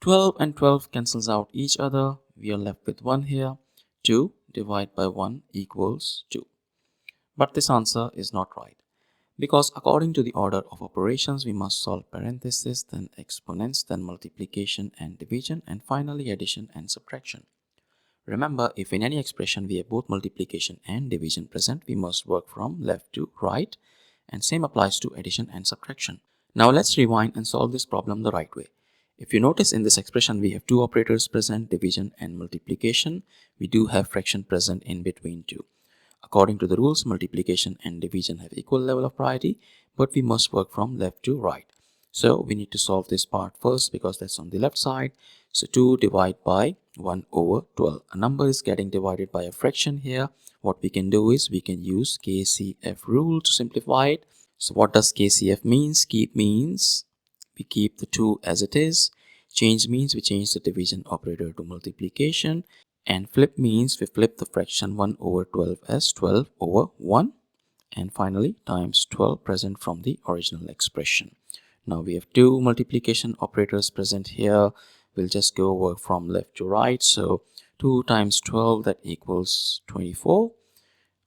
12 and 12 cancels out each other. We are left with 1 here. 2 divided by 1 equals 2. But this answer is not right, because according to the order of operations, we must solve parentheses, then exponents, then multiplication and division, and finally addition and subtraction. Remember, if in any expression we have both multiplication and division present, we must work from left to right, and same applies to addition and subtraction. Now let's rewind and solve this problem the right way. If you notice, in this expression we have two operators present, division and multiplication. We do have fraction present in between too. According to the rules, multiplication and division have equal level of priority, but we must work from left to right. So we need to solve this part first because that's on the left side. So 2 divided by 1 over 12. A number is getting divided by a fraction here. What we can do is we can use KCF rule to simplify it. So what does KCF means? Keep means we keep the 2 as it is. Change means we change the division operator to multiplication. And flip means we flip the fraction 1 over 12 as 12 over 1. And finally times 12 present from the original expression. Now we have two multiplication operators present here. We'll just go work from left to right. So 2 times 12, that equals 24.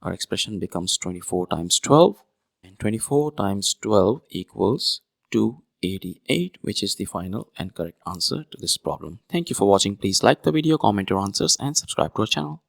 Our expression becomes 24 times 12. And 24 times 12 equals 288, which is the final and correct answer to this problem. Thank you for watching. Please like the video, comment your answers, and subscribe to our channel.